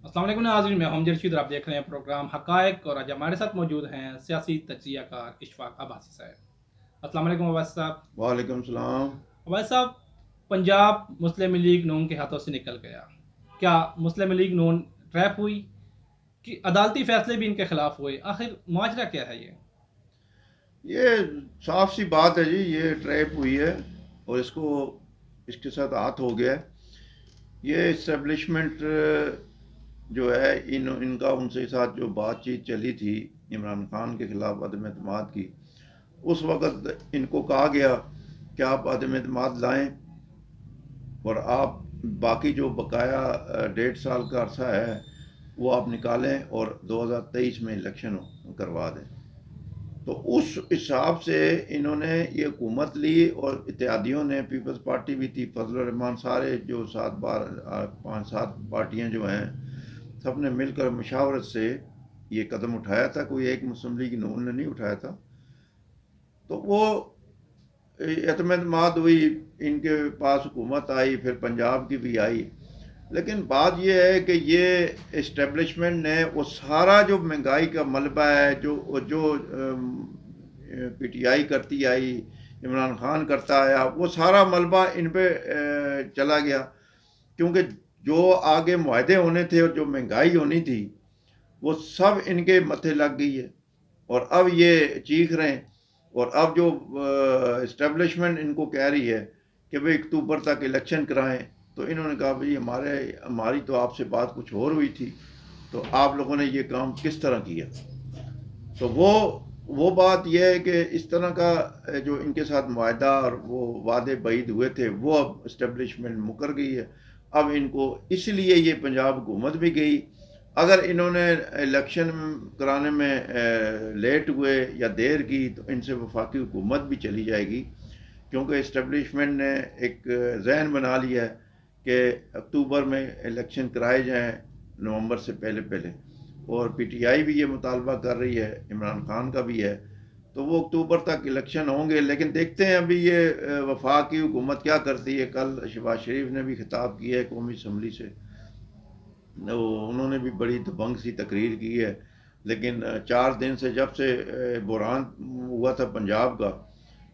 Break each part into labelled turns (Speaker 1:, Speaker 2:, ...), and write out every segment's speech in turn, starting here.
Speaker 1: السلام علیکم ناظرین، میں حمد رشید اور آپ دیکھ رہے ہیں پروگرام حقائق، اور آج ہمارے ساتھ موجود ہیں سیاسی تجزیہ کار اشفاق عباسی صاحب۔ السلام علیکم عباسی صاحب۔
Speaker 2: وعلیکم السلام۔
Speaker 1: عباسی صاحب، پنجاب مسلم لیگ نون کے ہاتھوں سے نکل گیا، کیا مسلم لیگ نون ٹریپ ہوئی کہ عدالتی فیصلے بھی ان کے خلاف ہوئے؟ آخر معاجرہ کیا ہے یہ؟
Speaker 2: یہ صاف سی بات ہے جی، یہ ٹریپ ہوئی ہے اور اس کے ساتھ ہاتھ ہو گیا ہے۔ یہ اسٹیبلشمنٹ جو ہے ان کا ان سے ساتھ جو بات چیت چلی تھی عمران خان کے خلاف عدم اعتماد کی، اس وقت ان کو کہا گیا کہ آپ عدم اعتماد لائیں اور آپ باقی جو بقایا 1.5 سال کا عرصہ ہے وہ آپ نکالیں اور 2023 میں الیکشن کروا دیں۔ تو اس حساب سے انہوں نے یہ حکومت لی اور اتحادیوں نے، پیپلز پارٹی بھی تھی، فضل الرحمان، سارے جو 5-7 پارٹیاں جو ہیں، سب نے مل کر مشاورت سے یہ قدم اٹھایا تھا، کوئی ایک مسلم لیگ نون نے نہیں اٹھایا تھا۔ تو وہ اعتماد ہوئی، ان کے پاس حکومت آئی، پھر پنجاب کی بھی آئی۔ لیکن بات یہ ہے کہ یہ اسٹیبلشمنٹ نے وہ سارا جو مہنگائی کا ملبہ ہے، جو پی ٹی آئی کرتی آئی، عمران خان کرتا آیا، وہ سارا ملبہ ان پہ چلا گیا، کیونکہ جو آگے معاہدے ہونے تھے اور جو مہنگائی ہونی تھی وہ سب ان کے متھے لگ گئی ہے۔ اور اب یہ چیخ رہے ہیں، اور اب جو اسٹیبلشمنٹ ان کو کہہ رہی ہے کہ بھئی اکتوبر تک الیکشن کرائیں، تو انہوں نے کہا بھئی ہماری تو آپ سے بات کچھ اور ہوئی تھی، تو آپ لوگوں نے یہ کام کس طرح کیا؟ تو وہ بات یہ ہے کہ اس طرح کا جو ان کے ساتھ معاہدہ اور وہ وعدے بعید ہوئے تھے وہ اب اسٹیبلشمنٹ مکر گئی ہے۔ اب ان کو اس لیے یہ پنجاب حکومت بھی گئی۔ اگر انہوں نے الیکشن کرانے میں لیٹ ہوئے یا دیر کی تو ان سے وفاقی حکومت بھی چلی جائے گی، کیونکہ اسٹیبلشمنٹ نے ایک ذہن بنا لیا ہے کہ اکتوبر میں الیکشن کرائے جائیں، نومبر سے پہلے، اور پی ٹی آئی بھی یہ مطالبہ کر رہی ہے، عمران خان کا بھی ہے، تو وہ اکتوبر تک الیکشن ہوں گے۔ لیکن دیکھتے ہیں ابھی یہ وفاقی حکومت کیا کرتی ہے۔ کل شہباز شریف نے بھی خطاب کیا ہے قومی اسمبلی سے، انہوں نے بھی بڑی دبنگ سی تقریر کی ہے، لیکن 4 دن سے جب سے بحران ہوا تھا پنجاب کا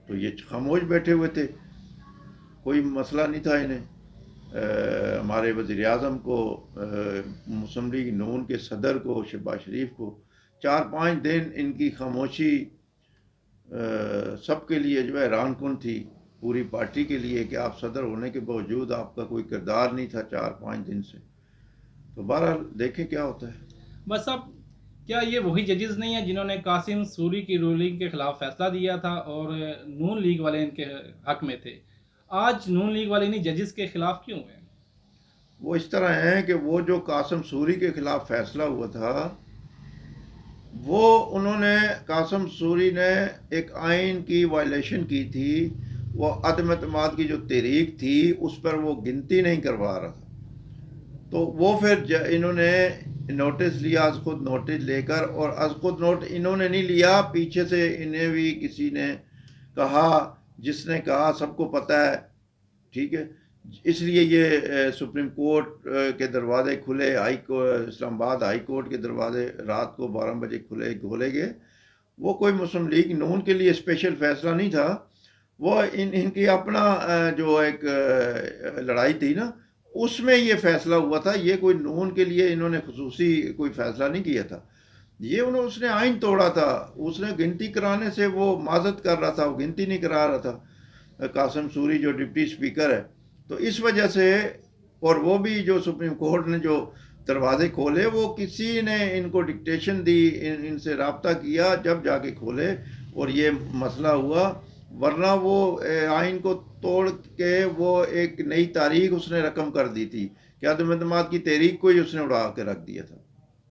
Speaker 2: تو یہ خاموش بیٹھے ہوئے تھے، کوئی مسئلہ نہیں تھا انہیں۔ ہمارے وزیر اعظم کو، مسلم لیگ نون کے صدر کو، شہباز شریف کو 4-5 دن ان کی خاموشی سب کے لیے جو ہے حیران کن تھی، پوری پارٹی کے لیے، کہ آپ صدر ہونے کے باوجود آپ کا کوئی کردار نہیں تھا 4-5 دن سے۔ تو بہرحال دیکھیں کیا ہوتا ہے۔
Speaker 1: بس اب کیا یہ وہی ججز نہیں ہیں جنہوں نے قاسم سوری کی رولنگ کے خلاف فیصلہ دیا تھا اور نون لیگ والے ان کے حق میں تھے؟ آج نون لیگ والے انہیں ججز کے خلاف کیوں ہیں؟
Speaker 2: وہ اس طرح ہیں کہ وہ جو قاسم سوری کے خلاف فیصلہ ہوا تھا، وہ انہوں نے، قاسم سوری نے ایک آئین کی وائلیشن کی تھی، وہ عدم اعتماد کی جو تحریک تھی اس پر وہ گنتی نہیں کروا رہا تھا، تو وہ پھر انہوں نے نوٹس لیا، از خود نوٹس لے کر، اور از خود نوٹ انہوں نے نہیں لیا، پیچھے سے انہیں بھی کسی نے کہا، جس نے کہا سب کو پتہ ہے، ٹھیک ہے، اس لیے یہ سپریم کورٹ کے دروازے کھلے، اسلام آباد ہائی کورٹ کے دروازے رات کو 12 بجے کھولے گئے۔ وہ کوئی مسلم لیگ نون کے لیے اسپیشل فیصلہ نہیں تھا، وہ ان کی اپنا جو ایک لڑائی تھی نا، اس میں یہ فیصلہ ہوا تھا۔ یہ کوئی نون کے لیے انہوں نے خصوصی کوئی فیصلہ نہیں کیا تھا، یہ اس نے آئین توڑا تھا، اس نے گنتی کرانے سے وہ معذرت کر رہا تھا، وہ گنتی نہیں کرا رہا تھا، قاسم سوری جو ڈپٹی اسپیکر ہے۔ تو اس وجہ سے، اور وہ بھی جو سپریم کورٹ نے جو دروازے کھولے، وہ کسی نے ان کو ڈکٹیشن دی، ان سے رابطہ کیا جب جا کے کھولے اور یہ مسئلہ ہوا، ورنہ وہ آئین کو توڑ کے وہ ایک نئی تاریخ اس نے رقم کر دی تھی کہ عدم اعتماد کی تحریک کو ہی اس نے اڑا کے رکھ دیا تھا۔